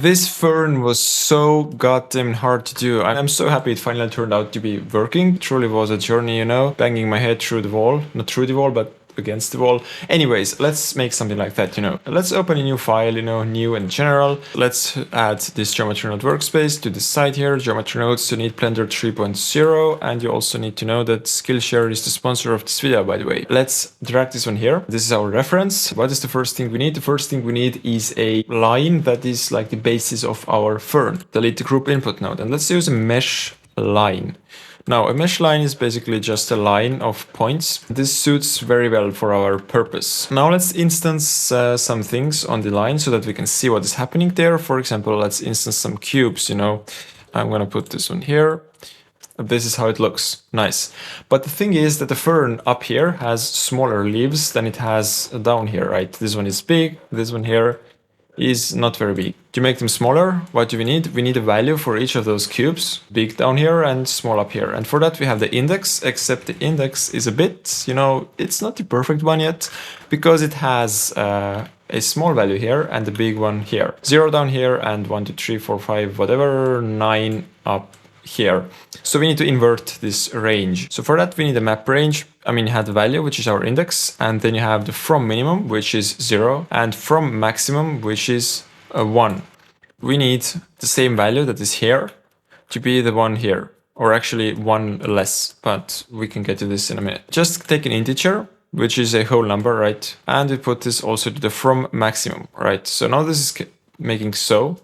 This fern was so goddamn hard to do. I'm so happy it finally turned out to be working. It truly was a journey, you know, banging my head through the wall. Not through the wall, but against the wall. Anyways, let's make something like that, you know. Let's open a new file, you know, new and general. Let's add this geometry node workspace to the side here. Geometry nodes, you need Blender 3.0, and you also need to know that Skillshare is the sponsor of this video, by the way. Let's drag this one here. This is our reference. What is the first thing we need? The first thing we need is a line that is like the basis of our fern. Delete the group input node, and let's use a mesh line. Now, a mesh line is basically just a line of points. This suits very well for our purpose. Now let's instance some things on the line so that we can see what is happening there. For example, let's instance some cubes, you know. I'm gonna put this one here. This is how it looks. Nice. But the thing is that the fern up here has smaller leaves than it has down here, right? This one is big, this one here is not very big. To make them smaller, what do we need? We need a value for each of those cubes, big down here and small up here. And for that we have the index, except the index is a bit, you know, it's not the perfect one yet, because it has a small value here and a big one here. 0 down here and 1, 2, 3, 4, 5, whatever, 9 up here. So we need to invert this range. So for that we need a map range. I mean, you have the value, which is our index, and then you have the from minimum, which is 0, and from maximum, which is 1. We need the same value that is here to be the one here, or actually one less, but we can get to this in a minute. Just take an integer, which is a whole number, right? And we put this also to the from maximum, right? So now this is making so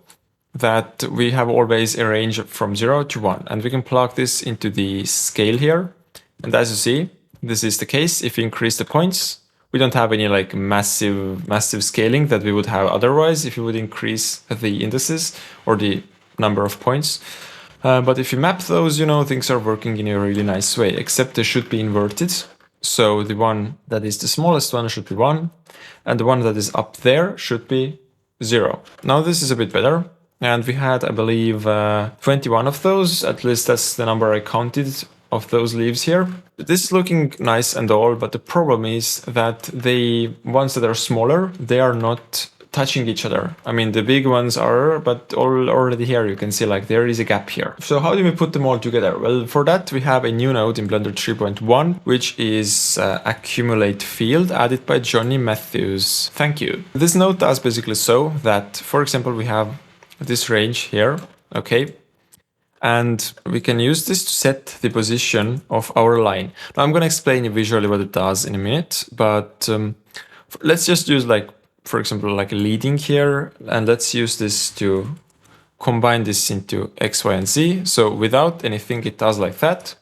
that we have always a range from 0 to 1, and we can plug this into the scale here. And as you see, this is the case. If we increase the points, we don't have any like massive scaling that we would have otherwise if you would increase the indices or the number of points. But if you map those, you know, things are working in a really nice way, except they should be inverted. So the one that is the smallest one should be 1, and the one that is up there should be 0. Now this is a bit better. And we had, I believe, 21 of those. At least that's the number I counted of those leaves here. This is looking nice and all, but the problem is that the ones that are smaller, they are not touching each other. I mean, the big ones are, but already here you can see like there is a gap here. So how do we put them all together? Well, for that we have a new node in Blender 3.1, which is accumulate field added by Johnny Matthews. Thank you. This node does basically so that, for example, we have this range here, okay? And we can use this to set the position of our line. Now I'm gonna explain you visually what it does in a minute, but let's just use like, for example, like a leading here, and let's use this to combine this into X, Y, and Z. So without anything, it does like that,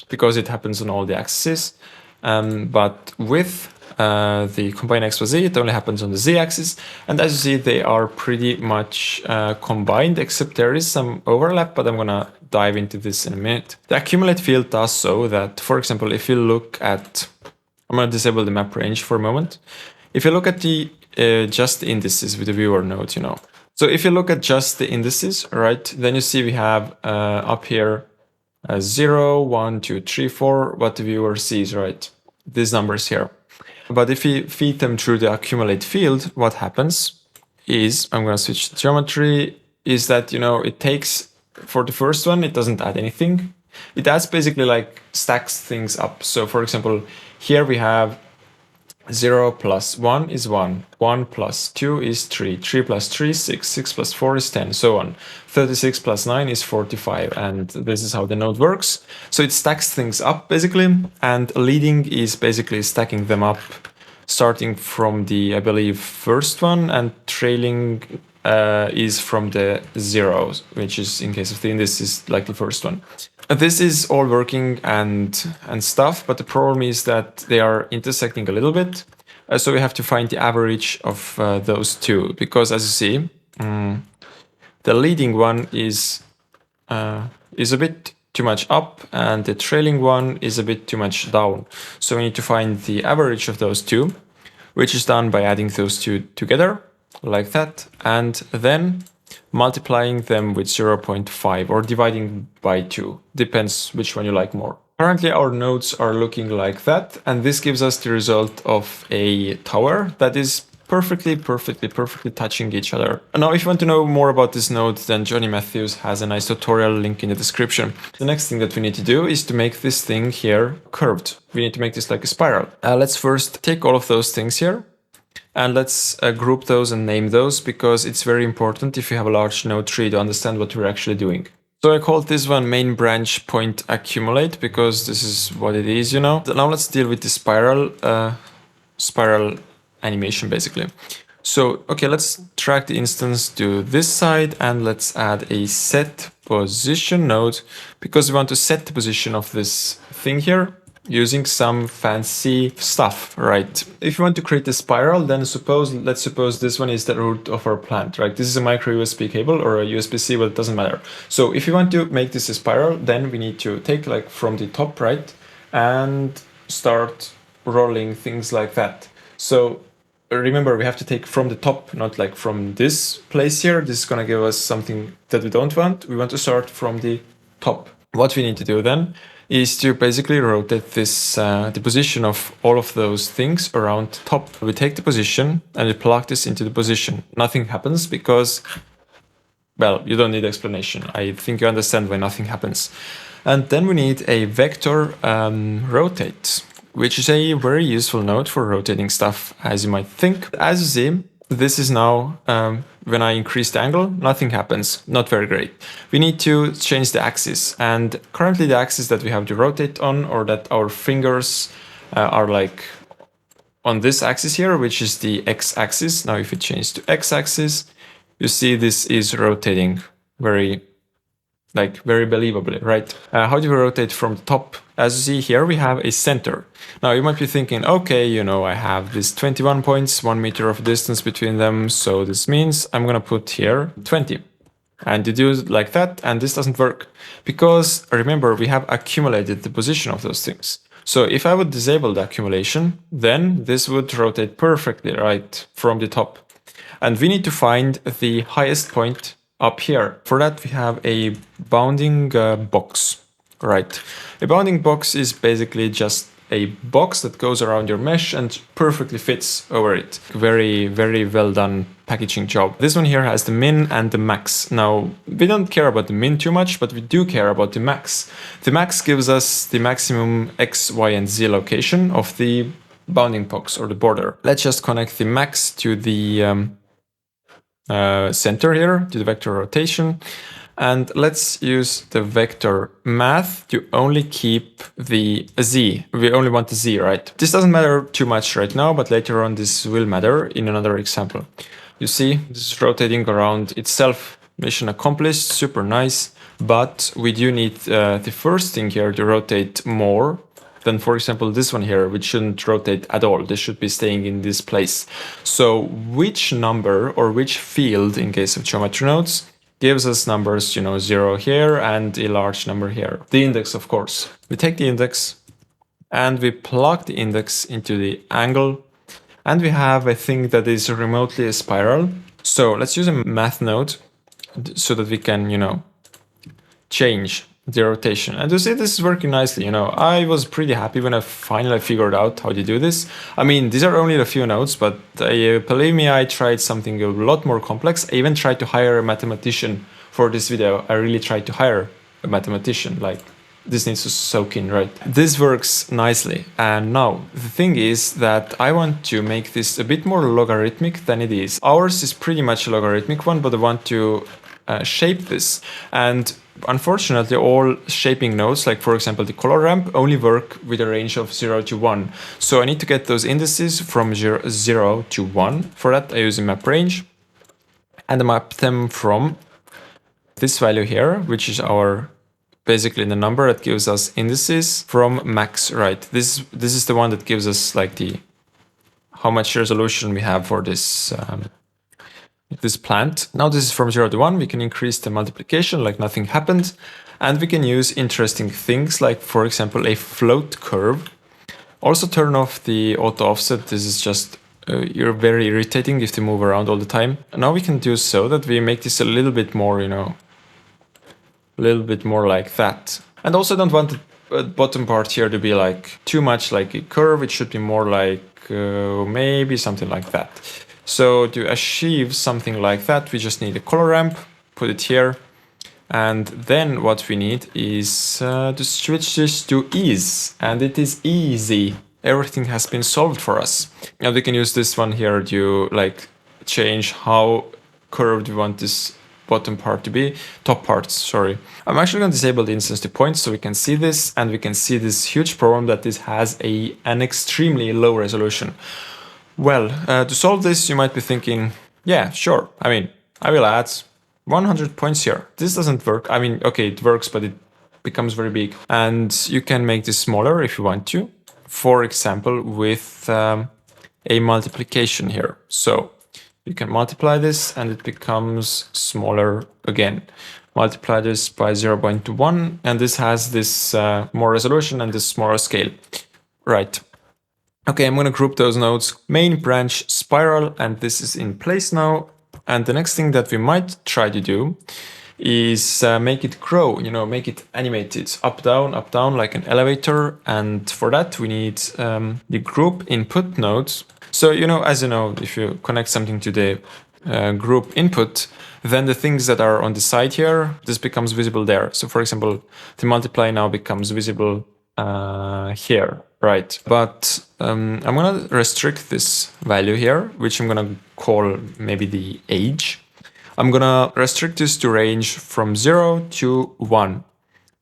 because it happens on all the axes. But with the combine X, Y, Z, it only happens on the Z axis. And as you see, they are pretty much combined, except there is some overlap, but I'm gonna dive into this in a minute. The accumulate field does so that, for example, if you look at, I'm gonna disable the map range for a moment. If you look at the just the indices with the viewer node, you know. So if you look at just the indices, right, then you see we have up here 0, 1, 2, 3, 4, what the viewer sees, right? These numbers here. But if you feed them through the accumulate field, what happens is, I'm going to switch to geometry, is that, you know, it takes, for the first one, it doesn't add anything. It adds basically like stacks things up. So for example, here we have 0 plus 1 is 1, 1 plus 2 is 3, 3 plus 3 is 6, 6 plus 4 is 10, so on. 36 plus 9 is 45, and this is how the node works. So it stacks things up basically, and leading is basically stacking them up, starting from the, I believe, first one, and trailing is from the zeros, which is, in case of the index, is like the first one. This is all working and stuff, but the problem is that they are intersecting a little bit. So we have to find the average of those two, because as you see, the leading one is a bit too much up, and the trailing one is a bit too much down. So we need to find the average of those two, which is done by adding those two together, like that, and then multiplying them with 0.5 or dividing by 2, depends which one you like more. Currently our nodes are looking like that, and this gives us the result of a tower that is perfectly touching each other. Now, if you want to know more about this node, then Johnny Matthews has a nice tutorial link in the description. The next thing that we need to do is to make this thing here curved. We need to make this like a spiral. Let's first take all of those things here and let's group those and name those, because it's very important if you have a large node tree to understand what we're actually doing. So I called this one main branch point accumulate, because this is what it is, you know. Now let's deal with the spiral animation basically. So, okay, let's drag the instance to this side and let's add a set position node, because we want to set the position of this thing here using some fancy stuff, right? If you want to create a spiral, then let's suppose this one is the root of our plant, right? This is a micro USB cable or a USB-C, but it doesn't matter. So if you want to make this a spiral, then we need to take like from the top, right? And start rolling things like that. So remember, we have to take from the top, not like from this place here. This is going to give us something that we don't want. We want to start from the top. What we need to do then is to basically rotate this, the position of all of those things around top. We take the position and we plug this into the position. Nothing happens because, well, you don't need explanation. I think you understand why nothing happens. And then we need a vector rotate, which is a very useful node for rotating stuff, as you might think. As you see, this is now, when I increase the angle, nothing happens. Not very great. We need to change the axis. And currently the axis that we have to rotate on, or that our fingers are like on this axis here, which is the x-axis. Now if you change to x-axis, you see this is rotating very believably, right? How do we rotate from the top? As you see here, we have a center. Now you might be thinking, okay, you know, I have this 21 points, 1 meter of distance between them. So this means I'm going to put here 20. And you do it like that, and this doesn't work. Because remember, we have accumulated the position of those things. So if I would disable the accumulation, then this would rotate perfectly, right, from the top. And we need to find the highest point up here. For that, we have a bounding box, right? A bounding box is basically just a box that goes around your mesh and perfectly fits over it. Very well done packaging job. This one here has the min and the max. Now, we don't care about the min too much, but we do care about the max. The max gives us the maximum X, Y, and Z location of the bounding box or the border. Let's just connect the max to the center here, to the vector rotation. And let's use the vector math to only keep the z. We only want the z, right? This doesn't matter too much right now, but later on this will matter in another example. You see, this is rotating around itself. Mission accomplished, super nice. But we do need the first thing here to rotate more than, for example, this one here, which shouldn't rotate at all. This should be staying in this place. So which number or which field, in case of geometry nodes, gives us numbers, you know, 0 here and a large number here? The index, of course. We take the index and we plug the index into the angle, and we have a thing that is remotely a spiral. So let's use a math node so that we can, you know, change the rotation. And you see, this is working nicely. You know, I was pretty happy when I finally figured out how to do this. I mean, these are only a few nodes, but believe me, I tried something a lot more complex. I even tried to hire a mathematician for this video. I really tried to hire a mathematician. Like, this needs to soak in, right? This works nicely. And now the thing is that I want to make this a bit more logarithmic than it is. Ours is pretty much a logarithmic one, but I want to shape this. And unfortunately, all shaping nodes, like for example the color ramp, only work with a range of 0 to 1. So I need to get those indices from 0 to 1. For that, I use a map range, and I map them from this value here, which is our basically the number that gives us indices, from max, right? This is the one that gives us like the how much resolution we have for this this plant. Now this is from 0 to 1. We can increase the multiplication like nothing happened, and we can use interesting things like, for example, a float curve. Also turn off the auto offset. This is just you're very irritating if they move around all the time. And now we can do so that we make this a little bit more, you know, a little bit more like that. And also don't want the bottom part here to be like too much like a curve. It should be more like maybe something like that. So to achieve something like that, we just need a color ramp, put it here. And then what we need is to switch this to ease, and it is easy. Everything has been solved for us. Now we can use this one here to like change how curved we want this bottom part to be, top parts, sorry. I'm actually going to disable the instance to points so we can see this, and we can see this huge problem that this has an extremely low resolution. Well, to solve this, you might be thinking, yeah, sure. I mean, I will add 100 points here. This doesn't work. I mean, okay, it works, but it becomes very big. And you can make this smaller if you want to. For example, with a multiplication here. So you can multiply this and it becomes smaller again. Multiply this by 0.1 and this has this more resolution and this smaller scale. Right. Okay, I'm going to group those nodes, main, branch, spiral, and this is in place now. And the next thing that we might try to do is make it grow, make it animated, up, down, like an elevator. And for that, we need the group input nodes. So, as you know, if you connect something to the group input, then the things that are on the side here, this becomes visible there. So for example, the multiply now becomes visible here, right? But I'm gonna restrict this value here, which I'm gonna call maybe the age. I'm gonna restrict this to range from 0 to 1.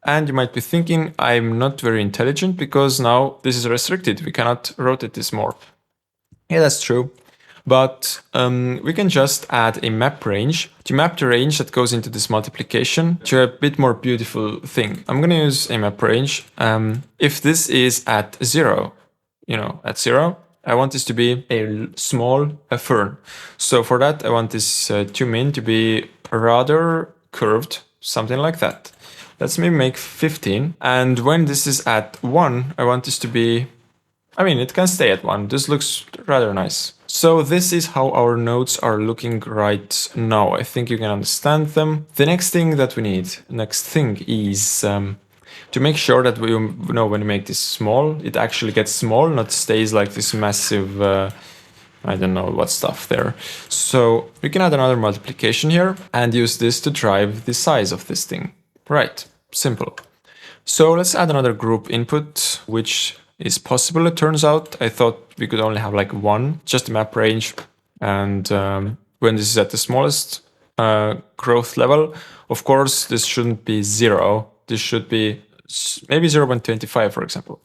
And you might be thinking I'm not very intelligent because now this is restricted. We cannot rotate this more. Yeah, that's true. But we can just add a map range to map the range that goes into this multiplication to a bit more beautiful thing. I'm going to use a map range. If this is at 0, at 0, I want this to be a fern. So for that, I want this to min to be rather curved, something like that. Let's maybe make 15. And when this is at 1, I want this to be, it can stay at 1. This looks rather nice. So this is how our nodes are looking right now. I think you can understand them. The next thing is to make sure that when we make this small, it actually gets small, not stays like this massive, I don't know what stuff there. So we can add another multiplication here and use this to drive the size of this thing. Right, simple. So let's add another group input, which is possible, it turns out. I thought we could only have like one, just a map range. And when this is at the smallest growth level, of course, this shouldn't be 0. This should be maybe 0.25, for example.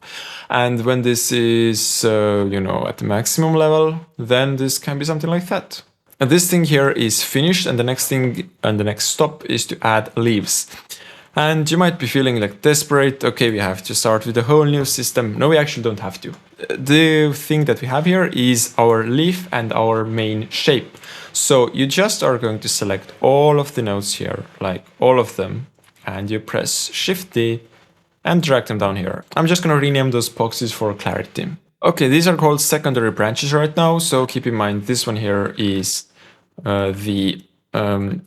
And when this is, at the maximum level, then this can be something like that. And this thing here is finished. And the next thing and the next stop is to add leaves. And you might be feeling like desperate. Okay, we have to start with a whole new system. No, we actually don't have to. The thing that we have here is our leaf and our main shape. So you just are going to select all of the nodes here, like all of them, and you press Shift-D and drag them down here. I'm just going to rename those boxes for clarity. Okay, these are called secondary branches right now. So keep in mind, this one here is the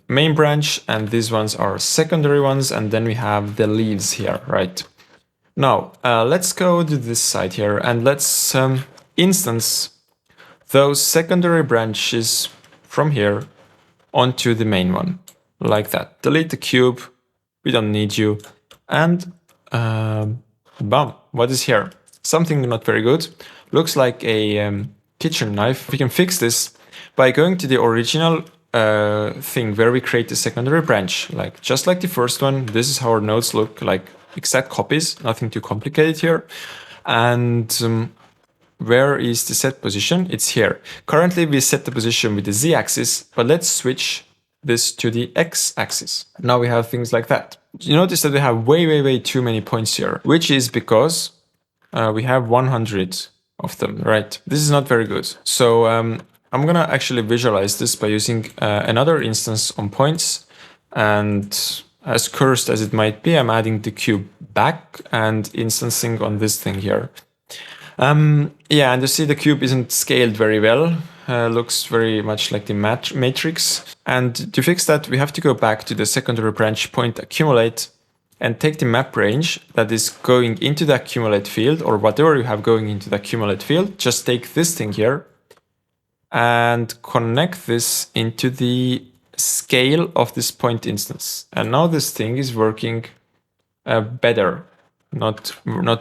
main branch, and these ones are secondary ones, and then we have the leaves here, right? Now, let's go to this side here, and let's instance those secondary branches from here onto the main one, like that. Delete the cube, we don't need you, and bam, what is here? Something not very good. Looks like a kitchen knife. We can fix this by going to the original thing where we create the secondary branch, just like the first one. This is how our nodes look like, exact copies, nothing too complicated here. And where is the set position? It's here. Currently we set the position with the z-axis, but let's switch this to the x-axis. Now we have things like that. You notice that we have way too many points here, which is because we have 100 of them, right? This is not very good. So I'm gonna actually visualize this by using another instance on points, and as cursed as it might be, I'm adding the cube back and instancing on this thing here. Yeah, and you see the cube isn't scaled very well. Looks very much like the matrix. And to fix that, we have to go back to the secondary branch point accumulate and take the map range that is going into the accumulate field, or whatever you have going into the accumulate field. Just take this thing here and connect this into the scale of this point instance. And now this thing is working better. Not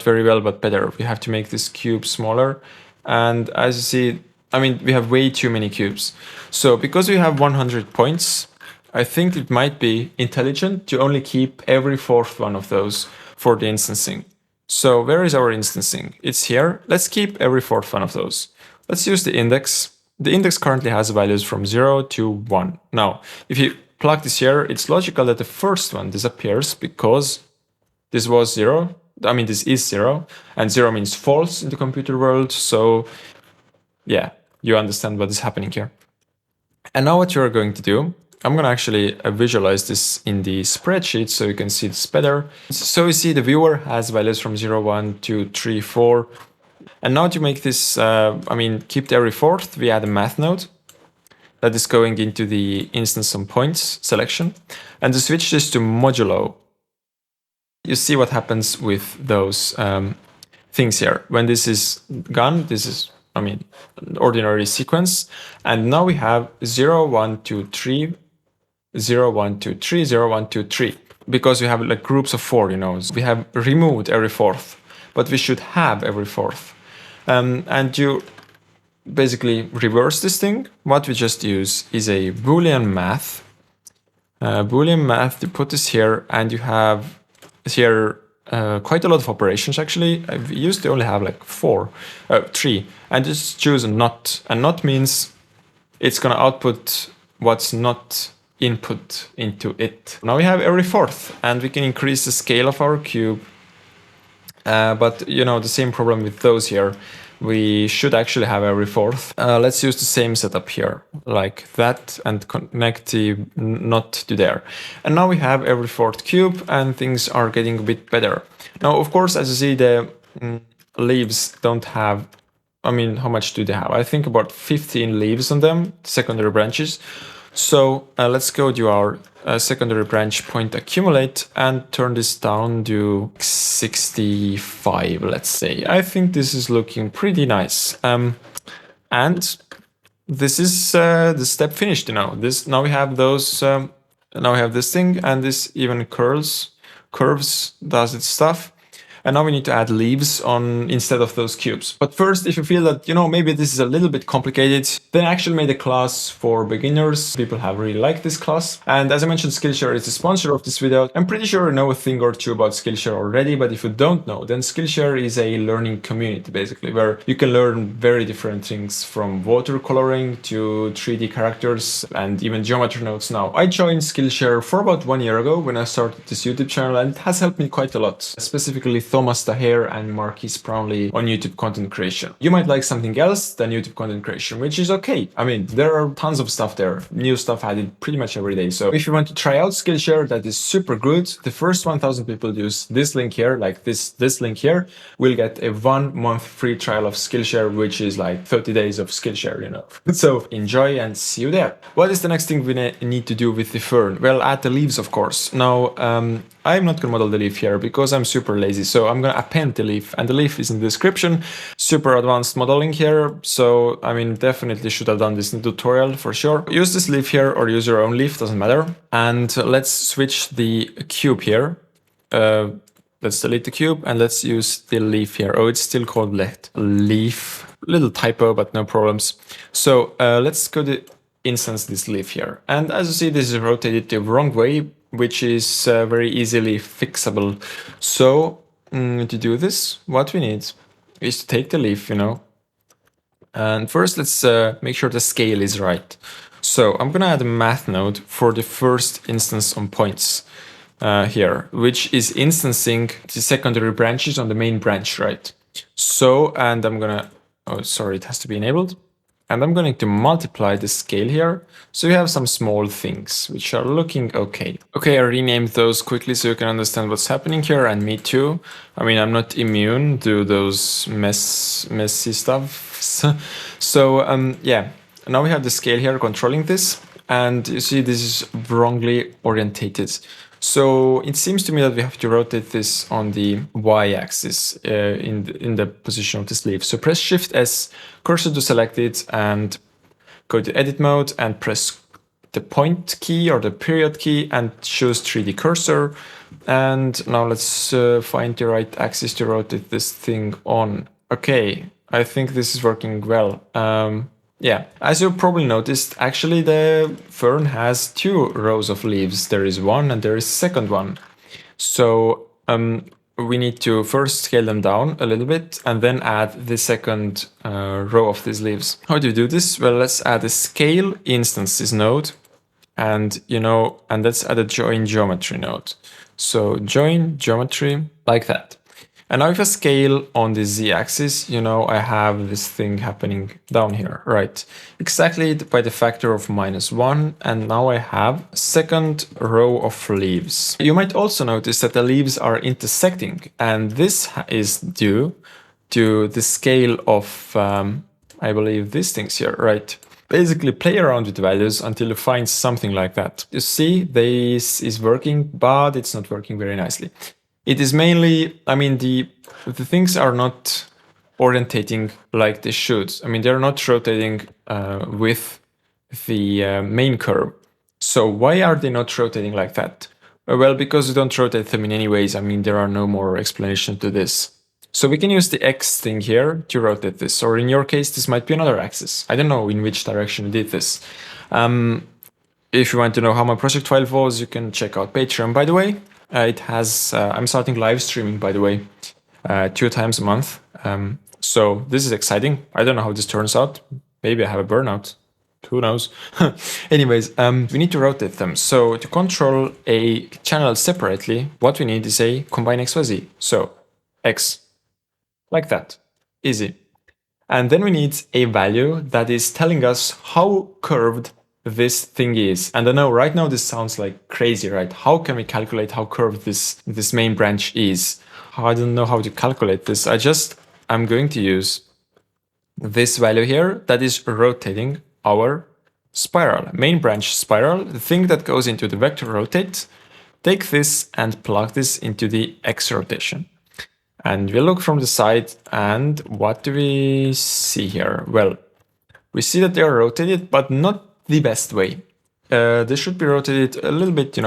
very well, but better. We have to make this cube smaller. And as you see, I mean, we have way too many cubes. So because we have 100 points, I think it might be intelligent to only keep every fourth one of those for the instancing. So where is our instancing? It's here. Let's keep every fourth one of those. Let's use the index. The index currently has values from 0 to 1. Now, if you plug this here, it's logical that the first one disappears because this was 0. I mean, this is 0, and 0 means false in the computer world. So yeah, you understand what is happening here. And now what you're going to do, I'm going to actually visualize this in the spreadsheet so you can see this better. So you see the viewer has values from 0, 1, 2, 3, 4. And now to make this, keep every fourth, we add a math node that is going into the instance on points selection. And to switch this to modulo, you see what happens with those things here. When this is gone, this is, an ordinary sequence. And now we have 0, 1, 2, 3, 0, 1, 2, 3, 0, 1, 2, 3. Because we have like groups of 4, So we have removed every fourth, but we should have every fourth. And you basically reverse this thing. What we just use is a Boolean math. Boolean math, you put this here, and you have here quite a lot of operations actually. I used to only have like 3, and just choose a not. And not means it's going to output what's not input into it. Now we have every fourth, and we can increase the scale of our cube. But the same problem with those here. We should actually have every fourth. Let's use the same setup here, like that, and connect the not to there. And now we have every fourth cube, and things are getting a bit better. Now, of course, as you see, the leaves don't have, how much do they have? I think about 15 leaves on them, secondary branches. So let's go to our secondary branch point accumulate and turn this down to 65, let's say. I think this is looking pretty nice. And this is the step finished, now we have those, now we have this thing, and this even curves, does its stuff. And now we need to add leaves on instead of those cubes. But first, if you feel that, maybe this is a little bit complicated, then I actually made a class for beginners. People have really liked this class. And as I mentioned, Skillshare is the sponsor of this video. I'm pretty sure you know a thing or two about Skillshare already, but if you don't know, then Skillshare is a learning community, basically, where you can learn very different things from watercoloring to 3D characters and even geometry nodes now. I joined Skillshare for about 1 year ago when I started this YouTube channel, and it has helped me quite a lot, specifically Thomas Taher and Marquise Brownlee on YouTube content creation. You might like something else than YouTube content creation, which is okay. There are tons of stuff there, new stuff added pretty much every day. So if you want to try out Skillshare, that is super good. The first 1,000 people use this link here, like this link here, will get a 1 month free trial of Skillshare, which is like 30 days of Skillshare, So enjoy and see you there. What is the next thing we need to do with the fern? Well, add the leaves, of course. Now, I'm not going to model the leaf here because I'm super lazy. So I'm going to append the leaf, and the leaf is in the description. Super advanced modeling here. So, definitely should have done this in the tutorial for sure. Use this leaf here or use your own leaf, doesn't matter. And let's switch the cube here. Let's delete the cube and let's use the leaf here. Oh, it's still called leaf. Little typo, but no problems. So let's go to instance this leaf here. And as you see, this is rotated the wrong way, which is very easily fixable. So to do this, what we need is to take the leaf, and first let's make sure the scale is right. So I'm gonna add a math node for the first instance on points here, which is instancing the secondary branches on the main branch, right? So, and I'm gonna, oh, sorry, it has to be enabled. And I'm going to multiply the scale here. So you have some small things which are looking okay. Okay, I renamed those quickly so you can understand what's happening here, and me too. I'm not immune to those messy stuff. So yeah, now we have the scale here controlling this, and you see this is wrongly orientated. So it seems to me that we have to rotate this on the y-axis in the position of this leaf. So press Shift S, cursor to select it, and go to edit mode and press the point key or the period key and choose 3D cursor. And now let's find the right axis to rotate this thing on. Okay, I think this is working well. Yeah, as you probably noticed, actually the fern has 2 rows of leaves. There is one and there is a second one. So we need to first scale them down a little bit and then add the second row of these leaves. How do you do this? Well, let's add a scale instances node and, and let's add a join geometry node. So join geometry like that. And now if I scale on the z-axis, I have this thing happening down here, right? Exactly by the factor of -1. And now I have a second row of leaves. You might also notice that the leaves are intersecting. And this is due to the scale of, I believe, these things here, right? Basically play around with the values until you find something like that. You see, this is working, but it's not working very nicely. It is mainly, the things are not orientating like they should. They're not rotating with the main curve. So why are they not rotating like that? Well, because you don't rotate them in any ways. There are no more explanations to this. So we can use the X thing here to rotate this, or in your case, this might be another axis. I don't know in which direction you did this. If you want to know how my project file was, you can check out Patreon, by the way. It has, I'm starting live streaming, by the way, 2 times a month. So this is exciting. I don't know how this turns out. Maybe I have a burnout. Who knows? Anyways, we need to rotate them. So to control a channel separately, what we need is a combine XYZ. So X, like that, easy. And then we need a value that is telling us how curved this thing is. And I know right now this sounds like crazy, right? How can we calculate how curved this main branch is? I don't know how to calculate this. I'm going to use this value here that is rotating our spiral, main branch spiral, the thing that goes into the vector rotate. Take this and plug this into the X rotation. And we look from the side, and what do we see here? Well, we see that they are rotated, but not the best way. They should be rotated a little bit,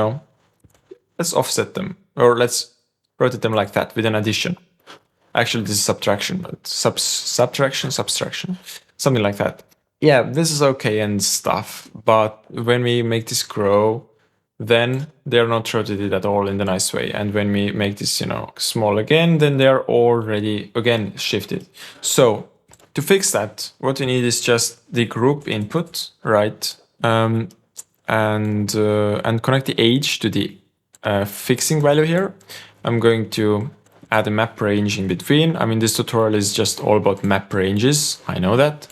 let's offset them, or let's rotate them like that with an addition. Actually, this is subtraction, but subtraction, something like that. Yeah, this is okay and stuff, but when we make this grow, then they're not rotated at all in the nice way. And when we make this, small again, then they're already, again, shifted. So to fix that, what we need is just the group input, right? And connect the age to the fixing value here. I'm going to add a map range in between. This tutorial is just all about map ranges. I know that.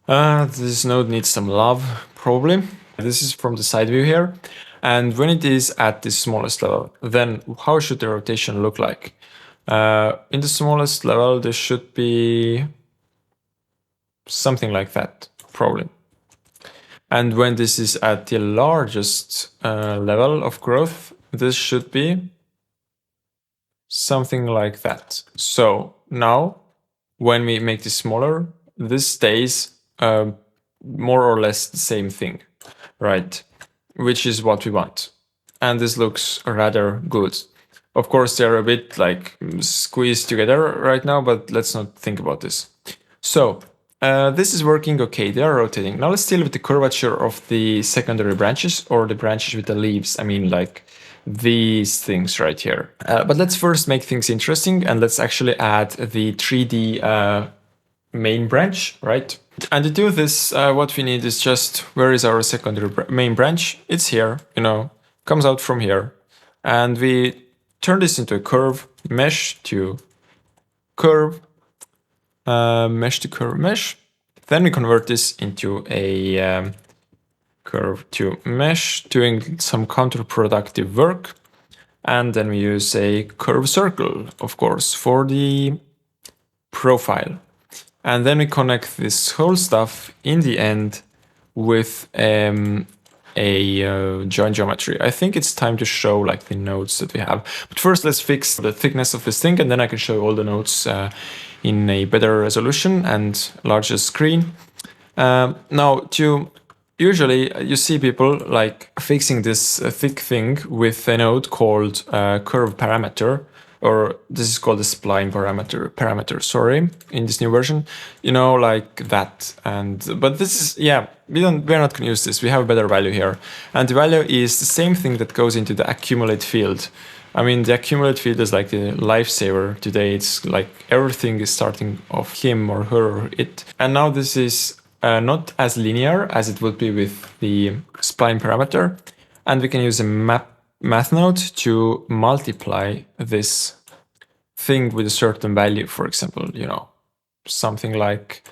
This node needs some love, probably. This is from the side view here. And when it is at the smallest level, then how should the rotation look like? In the smallest level, there should be something like that, probably. And when this is at the largest level of growth, this should be something like that. So now, when we make this smaller, this stays more or less the same thing, right? Which is what we want. And this looks rather good. Of course, they're a bit like squeezed together right now, but let's not think about this. So this is working okay. They are rotating. Now let's deal with the curvature of the secondary branches, or the branches with the leaves. Like these things right here. But let's first make things interesting, and let's actually add the 3D main branch, right? And to do this, what we need is just, where is our secondary main branch? It's here, comes out from here. And we turn this into a curve, mesh to curve, mesh to curve, mesh. Then we convert this into a curve to mesh, doing some counterproductive work. And then we use a curve circle, of course, for the profile. And then we connect this whole stuff in the end with a join geometry. I think it's time to show like the nodes that we have. But first, let's fix the thickness of this thing, and then I can show all the nodes in a better resolution and larger screen. Now, usually you see people like fixing this thick thing with a node called curve parameter, or this is called the spline parameter, sorry, in this new version, you know, like that. But this is, yeah, we're not going to use this. We have a better value here. And the value is the same thing that goes into the accumulate field. I mean, the accumulate field is like the lifesaver today. It's like everything is starting off him or her or it. And now this is not as linear as it would be with the spline parameter. And we can use a math node to multiply this thing with a certain value, for example, you know, something like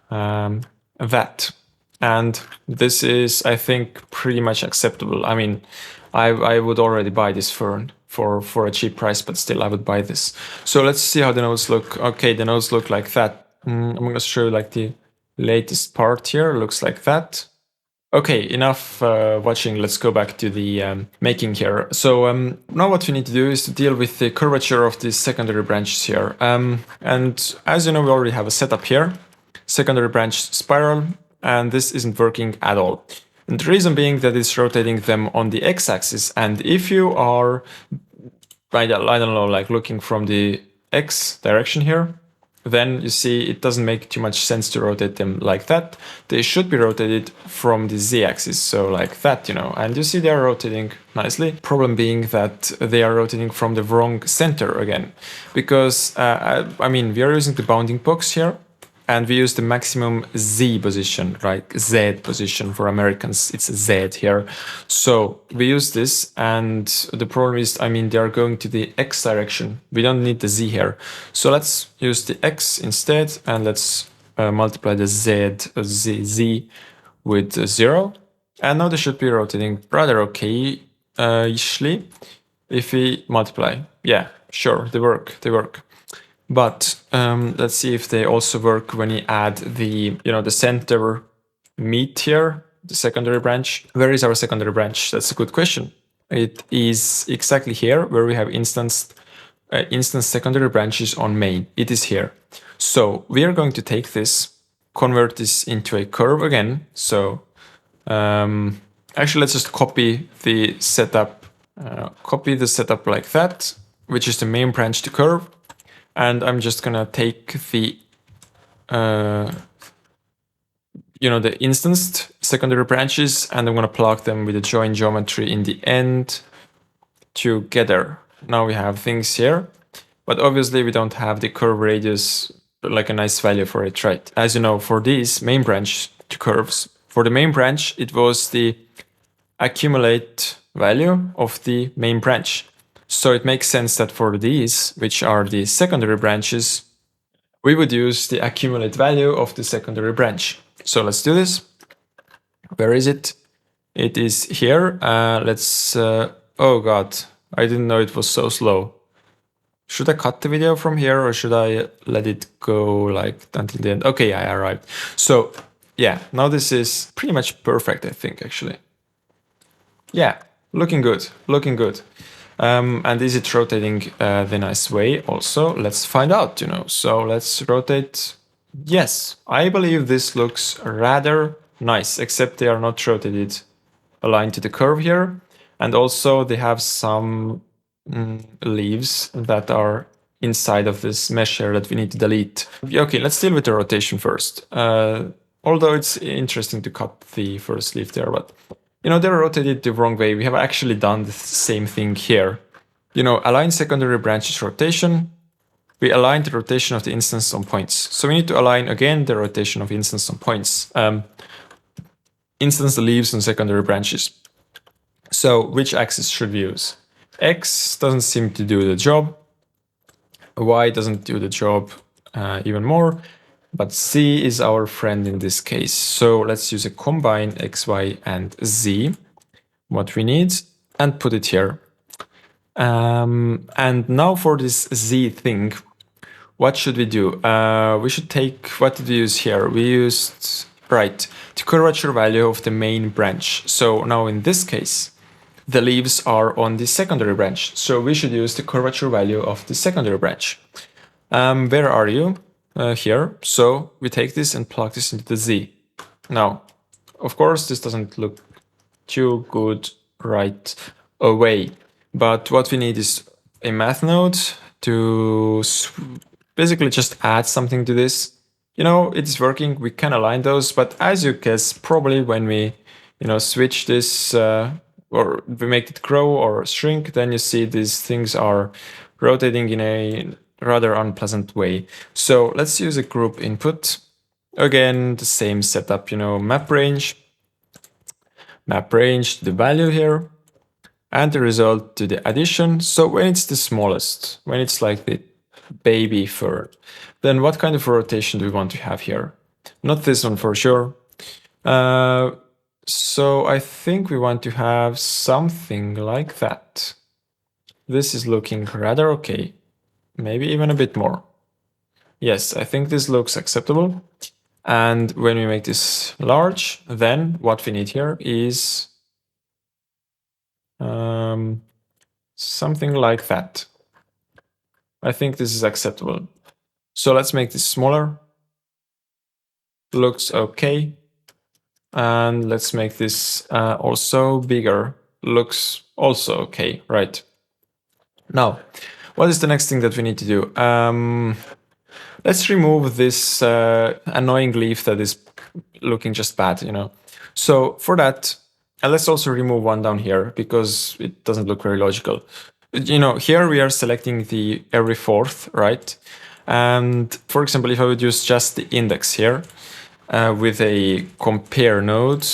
that. And this is, I think, pretty much acceptable. I mean, I would already buy this fern for a cheap price, but still I would buy this. So let's see how the nodes look. Okay, the nodes look like that. I'm going to show you like the latest part here. Looks like that. Okay, enough watching. Let's go back to the making here. So now what we need to do is to deal with the curvature of these secondary branches here. And as you know, we already have a setup here, secondary branch spiral, and this isn't working at all. And the reason being that it's rotating them on the x-axis. And if you are, I don't know, like looking from the x direction here, then you see it doesn't make too much sense to rotate them like that. They should be rotated from the z-axis, so like that, you know. And you see they are rotating nicely. Problem being that they are rotating from the wrong center again, because I mean, we are using the bounding box here, and we use the maximum Z position, right? Z position for Americans, it's Z here. So we use this, and the problem is, I mean, they are going to the X direction. We don't need the Z here. So let's use the X instead, and let's multiply the Z with 0. And now they should be rotating rather okay-ishly if we multiply. Yeah, sure, they work. But let's see if they also work when you add the, you know, the center meet here, the secondary branch. Where is our secondary branch? That's a good question. It is exactly here where we have instance secondary branches on main. It is here. So we are going to take this, convert this into a curve again. So actually, let's just copy the setup like that, which is the main branch to curve. And I'm just gonna take the, you know, the instanced secondary branches, and I'm gonna plug them with the join geometry in the end together. Now we have things here, but obviously we don't have the curve radius, like a nice value for it, right? As you know, for these main branch to curves, for the main branch, it was the accumulate value of the main branch. So it makes sense that for these, which are the secondary branches, we would use the accumulate value of the secondary branch. So let's do this. Where is it? It is here. Let's, oh God, I didn't know it was so slow. Should I cut the video from here, or should I let it go like until the end? Okay, I arrived. So yeah, now this is pretty much perfect, I think, actually. Yeah, looking good. And is it rotating the nice way also? Let's find out, you know. So let's rotate. Yes, I believe this looks rather nice, except they are not rotated aligned to the curve here. And also they have some leaves that are inside of this mesh here that we need to delete. Okay, let's deal with the rotation first. Although it's interesting to cut the first leaf there, but you know, they're rotated the wrong way. We have actually done the same thing here. You know, align secondary branches rotation. We align the rotation of the instance on points. So we need to align again the rotation of instance on points. Instance the leaves on secondary branches. So which axis should we use? X doesn't seem to do the job. Y doesn't do the job even more. But Z is our friend in this case. So let's use a combine X, Y, and Z, what we need, and put it here. And now for this Z thing, what should we do? We should take, what did we use here? We used, right, the curvature value of the main branch. So now in this case, the leaves are on the secondary branch. So we should use the curvature value of the secondary branch. Where are you? Here. So we take this and plug this into the Z. Now, of course, this doesn't look too good right away, but what we need is a math node to basically just add something to this. You know, it's working, we can align those, but as you guess, probably when we, you know, switch this or we make it grow or shrink, then you see these things are rotating in a rather unpleasant way. So let's use a group input. Again, the same setup, you know, map range the value here, and the result to the addition. So when it's the smallest, when it's like the baby fern, then what kind of rotation do we want to have here? Not this one for sure. So I think we want to have something like that. This is looking rather okay. Maybe even a bit more. Yes, I think this looks acceptable. And when we make this large, then what we need here is something like that. I think this is acceptable. So let's make this smaller. Looks okay. And let's make this also bigger. Looks also okay, right? Now, what is the next thing that we need to do? Let's remove this annoying leaf that is looking just bad, you know. So for that, let's also remove one down here because it doesn't look very logical. You know, here we are selecting the every fourth, right? And for example, if I would use just the index here with a compare node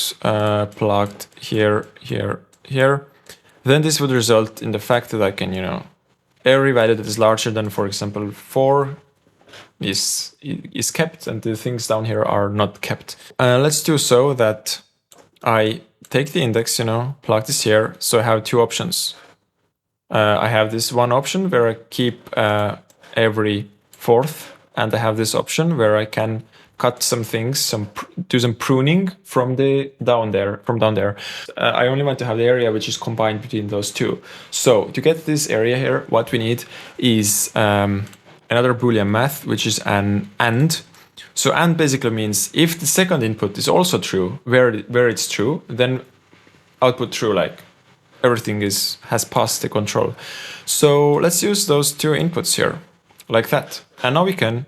plugged here, here, then this would result in the fact that I can, you know, every value that is larger than, for example, 4 is kept and the things down here are not kept. Let's do so that I take the index, you know, plug this here. So I have two options. I have this one option where I keep every fourth, and I have this option where I can cut some things, do some pruning from down there. I only want to have the area which is combined between those two. So to get this area here, what we need is another Boolean math, which is an AND. So AND basically means if the second input is also true, where it's true, then output true, like everything has passed the control. So let's use those two inputs here, like that. And now we can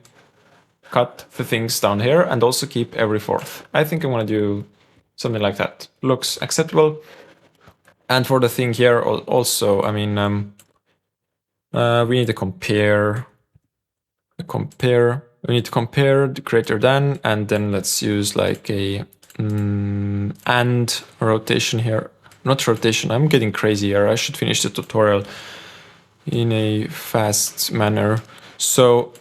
cut the things down here and also keep every fourth. I think I want to do something like that. Looks acceptable. And for the thing here also, I mean, we need to compare. We need to compare the greater than, and then let's use like a and rotation here. Not rotation, I'm getting crazy here. I should finish the tutorial in a fast manner. So,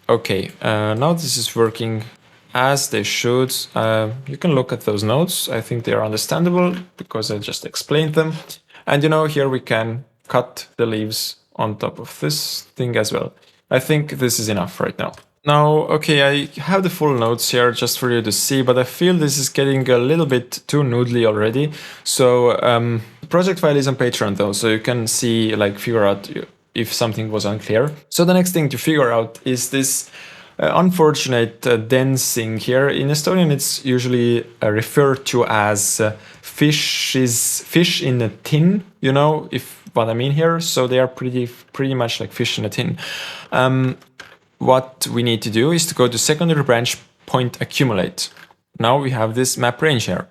okay, now this is working as they should. You can look at those notes. I think they are understandable because I just explained them. And you know, here we can cut the leaves on top of this thing as well. I think this is enough right now. Now, okay, I have the full notes here just for you to see, but I feel this is getting a little bit too noodly already. So the project file is on Patreon though, so you can see, like, figure out if something was unclear. So the next thing to figure out is this unfortunate densing here. In Estonian, it's usually referred to as fish in a tin, you know, if what I mean here. So they are pretty much like fish in a tin. What we need to do is to go to secondary branch point accumulate. Now we have this map range here.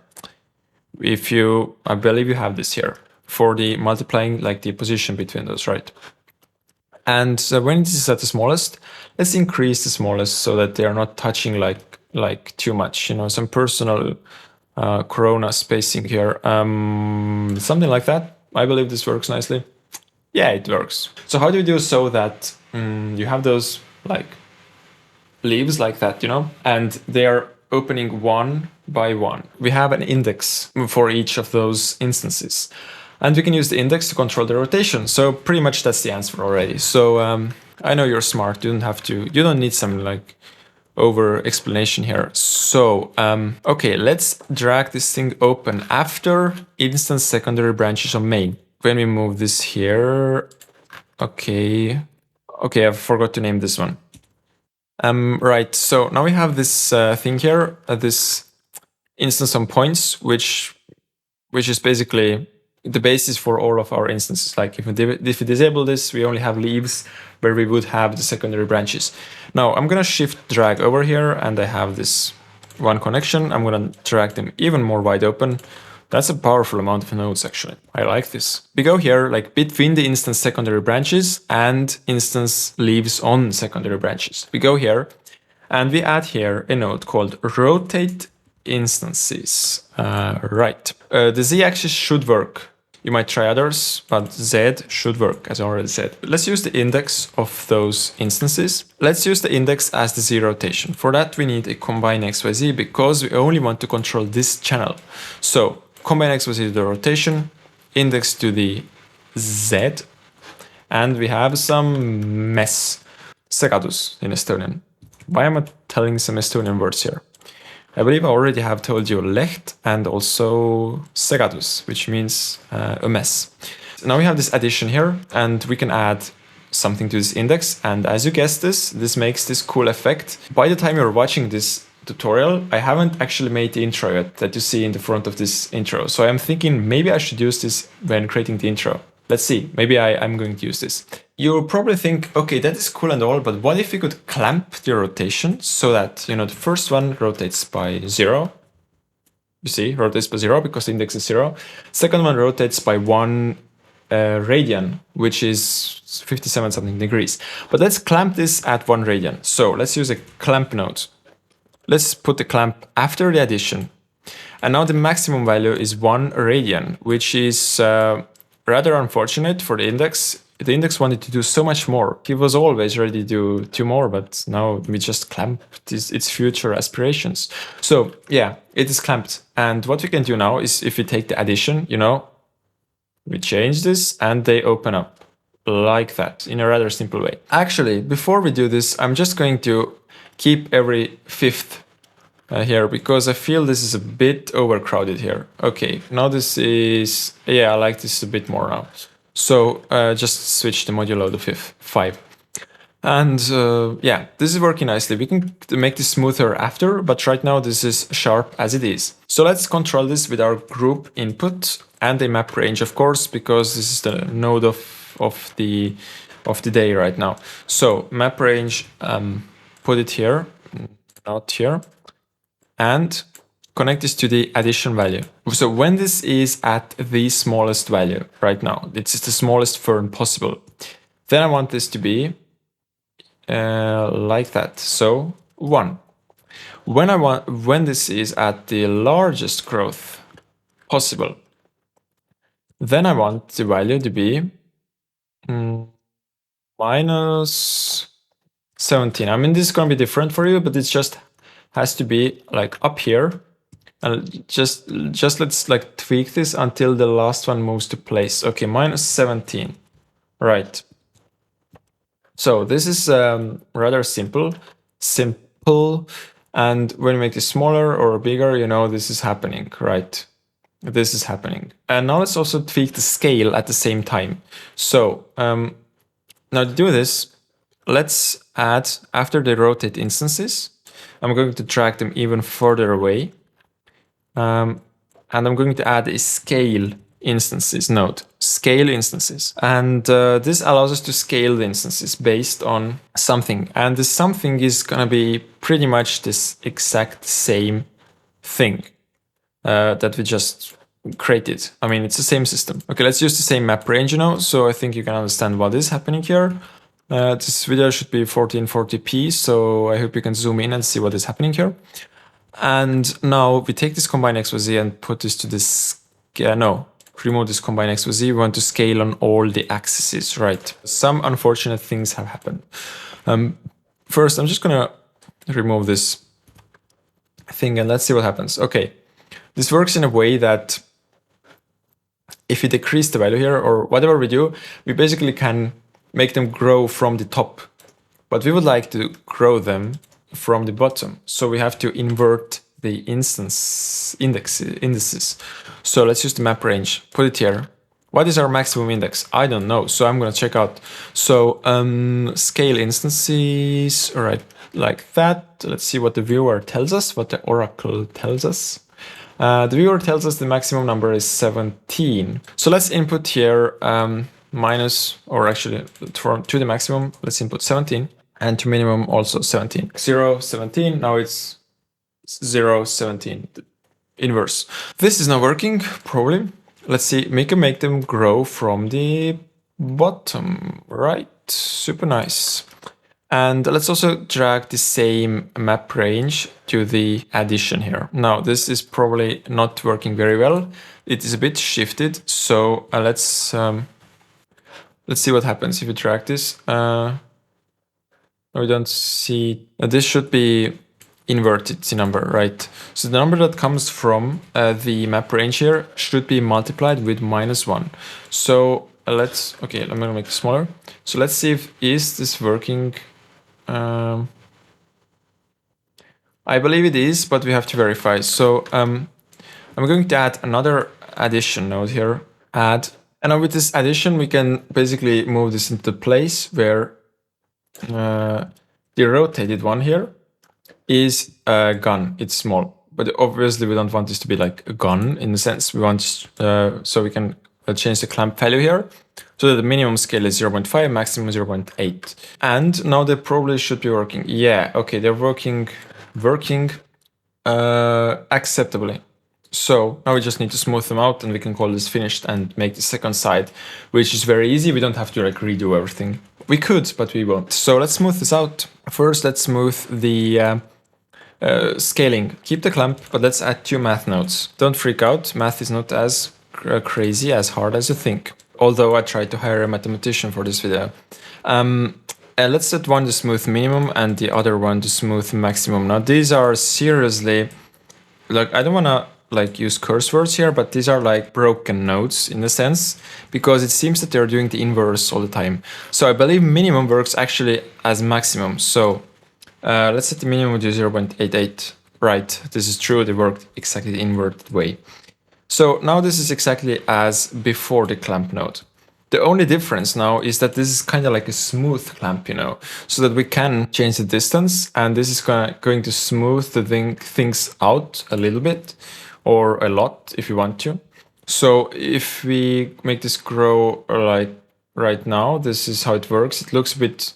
I believe you have this here for the multiplying, like the position between those, right? And when it is at the smallest, let's increase the smallest so that they are not touching like too much, you know, some personal corona spacing here. Something like that. I believe this works nicely. Yeah, it works. So how do you do so that you have those like leaves like that, you know, and they are opening one by one. We have an index for each of those instances, and we can use the index to control the rotation. So pretty much that's the answer already. So I know you're smart. You don't need some like over explanation here. So okay, let's drag this thing open after instance secondary branches on main. When we move this here, okay, I forgot to name this one. Right, so now we have this thing here, this instance on points, which is basically the basis for all of our instances. Like if we disable this, we only have leaves where we would have the secondary branches. Now I'm gonna shift drag over here, and I have this one connection. I'm gonna drag them even more wide open. That's a powerful amount of nodes, actually. I like this. We go here, like between the instance secondary branches and instance leaves on secondary branches. We go here, and we add here a node called rotate instances. Right. The z-axis should work. You might try others, but z should work, as I already said. Let's use the index of those instances. Let's use the index as the z rotation. For that, we need a combine xyz because we only want to control this channel. So combine xyz to the rotation, index to the z, and we have some mess. Segadus in Estonian. Why am I telling some Estonian words here? I believe I already have told you leht and also segadus, which means a mess. Now we have this addition here, and we can add something to this index. And as you guessed this makes this cool effect. By the time you're watching this tutorial, I haven't actually made the intro yet that you see in the front of this intro. So I'm thinking maybe I should use this when creating the intro. Let's see, maybe I'm going to use this. You'll probably think, okay, that is cool and all, but what if we could clamp the rotation so that, you know, the first one rotates by 0. You see, rotates by 0 because the index is 0. Second one rotates by 1 radian, which is 57 something degrees. But let's clamp this at 1 radian. So let's use a clamp node. Let's put the clamp after the addition. And now the maximum value is 1 radian, which is rather unfortunate for the index. The index wanted to do so much more. He was always ready to do 2 more, but now we just clamped its future aspirations. So yeah, it is clamped. And what we can do now is if we take the addition, you know, we change this and they open up like that in a rather simple way. Actually, before we do this, I'm just going to keep every fifth here because I feel this is a bit overcrowded here. Okay, now this is, yeah, I like this a bit more now. So just switch the modulo to 5. And yeah, this is working nicely. We can make this smoother after, but right now this is sharp as it is. So let's control this with our group input and a map range, of course, because this is the node of the day right now. So map range, put it here, not here, and connect this to the addition value. So when this is at the smallest value right now, this is the smallest fern possible, then I want this to be like that. So 1. When this is at the largest growth possible, then I want the value to be minus 17. I mean, this is going to be different for you, but it just has to be like up here. And just let's like tweak this until the last one moves to place. Okay, minus 17. Right. So this is rather simple. And when you make this smaller or bigger, you know, this is happening, right? This is happening. And now let's also tweak the scale at the same time. So now to do this, let's add, after the rotate instances, I'm going to drag them even further away. And I'm going to add a scale instances node, scale instances. And this allows us to scale the instances based on something. And this something is going to be pretty much this exact same thing that we just created. I mean, it's the same system. Okay, let's use the same map range, you know, so I think you can understand what is happening here. This video should be 1440p, so I hope you can zoom in and see what is happening here. And now we take this combine xyz and put this to this, remove this combine xyz. We want to scale on all the axes, right? Some unfortunate things have happened. First, I'm just gonna remove this thing and let's see what happens. Okay, this works in a way that if we decrease the value here or whatever we do, we basically can make them grow from the top, but we would like to grow them from the bottom. So we have to invert the indices. So let's use the map range, put it here. What is our maximum index? I don't know. So I'm going to check out. So scale instances, all right, like that. Let's see what the viewer tells us, what the oracle tells us. The viewer tells us the maximum number is 17. So let's input here minus, or actually to the maximum, let's input 17, and to minimum also 17. 0, 17, now it's 0, 17, inverse. This is not working, probably. Let's see, we can make them grow from the bottom, right? Super nice. And let's also drag the same map range to the addition here. Now, this is probably not working very well. It is a bit shifted, so let's see what happens if we drag this. We don't see, this should be inverted, the number, right? So the number that comes from the map range here should be multiplied with -1. So okay, I'm gonna make it smaller. So let's see if, is this working? I believe it is, but we have to verify. So I'm going to add another addition node here, add. And now with this addition, we can basically move this into the place where the rotated one here is a gun. It's small, but obviously we don't want this to be like a gun in the sense we want, so we can change the clamp value here so that the minimum scale is 0.5, maximum 0.8. And now they probably should be working. Yeah, okay, they're working acceptably. So now we just need to smooth them out and we can call this finished and make the second side, which is very easy. We don't have to like redo everything. We could, but we won't. So let's smooth this out. First, let's smooth the scaling. Keep the clamp, but let's add 2 math nodes. Don't freak out. Math is not as crazy, as hard as you think. Although I tried to hire a mathematician for this video. Let's set one to smooth minimum and the other one to smooth maximum. Now these are seriously, like, I don't want to like use curse words here, but these are like broken nodes in a sense, because it seems that they're doing the inverse all the time. So I believe minimum works actually as maximum. So let's set the minimum to 0.88. Right, this is true, they worked exactly the inverted way. So now this is exactly as before the clamp node. The only difference now is that this is kind of like a smooth clamp, you know, so that we can change the distance, and this is going to smooth the things out a little bit, or a lot if you want to. So if we make this grow like right now, this is how it works. It looks a bit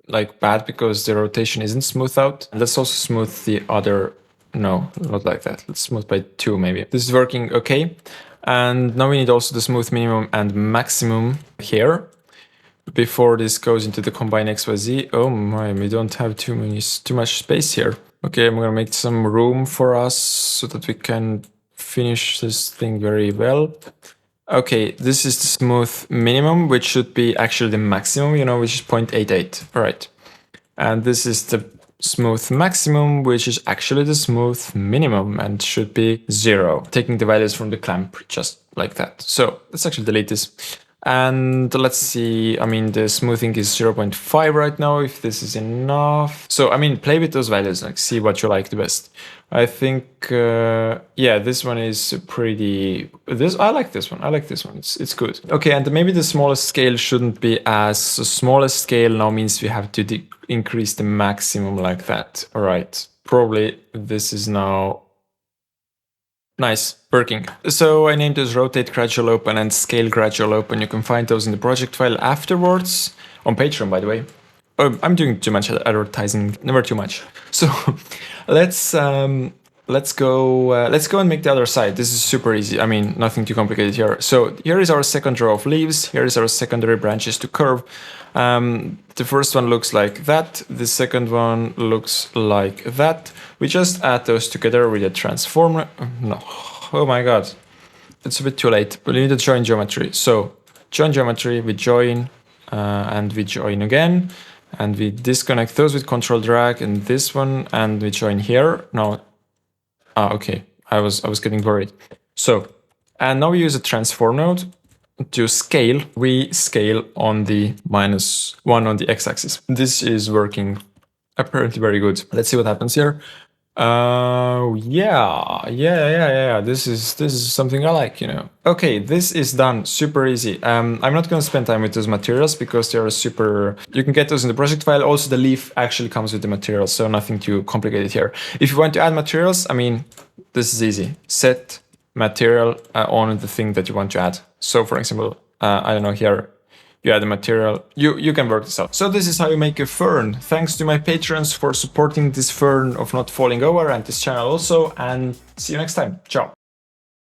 like bad because the rotation isn't smooth out. And let's also smooth the other. No, not like that. Let's smooth by 2 maybe. This is working okay. And now we need also the smooth minimum and maximum here before this goes into the combine XYZ. Oh my, we don't have too much space here. Okay, I'm gonna make some room for us so that we can finish this thing very well. Okay, this is the smooth minimum, which should be actually the maximum, you know, which is 0.88. All right. And this is the smooth maximum, which is actually the smooth minimum and should be 0, taking the values from the clamp just like that. So let's actually delete this. And let's see, I mean, the smoothing is 0.5 right now, if this is enough. So, I mean, play with those values, like see what you like the best. I think, yeah, this one is pretty, I like this one, it's good. Okay, and maybe the smallest scale shouldn't be as, so smallest scale now means we have to increase the maximum like that. All right, probably this is now nice, working. So I named this rotate gradual open and scale gradual open. You can find those in the project file afterwards, on Patreon, by the way. Oh, I'm doing too much advertising, never too much. So let's go and make the other side. This is super easy. I mean, nothing too complicated here. So here is our second row of leaves. Here is our secondary branches to curve. The first one looks like that. The second one looks like that. We just add those together with a transformer. No, oh my God, it's a bit too late. But we need to join geometry. So join geometry, we join, and we join again. And we disconnect those with control drag and this one, and we join here. No, okay, I was getting worried. So, and now we use a transform node to scale. We scale on the -1 on the x-axis. This is working apparently very good. Let's see what happens here. Yeah. This is something I like, you know. Okay, this is done, super easy. I'm not gonna spend time with those materials because they are super, you can get those in the project file. Also, the leaf actually comes with the materials, so nothing too complicated here. If you want to add materials, I mean, this is easy. Set material on the thing that you want to add. So for example, I don't know, here you add a material, you can work this out. So this is how you make a fern. Thanks to my patrons for supporting this fern of not falling over and this channel also, and see you next time. Ciao.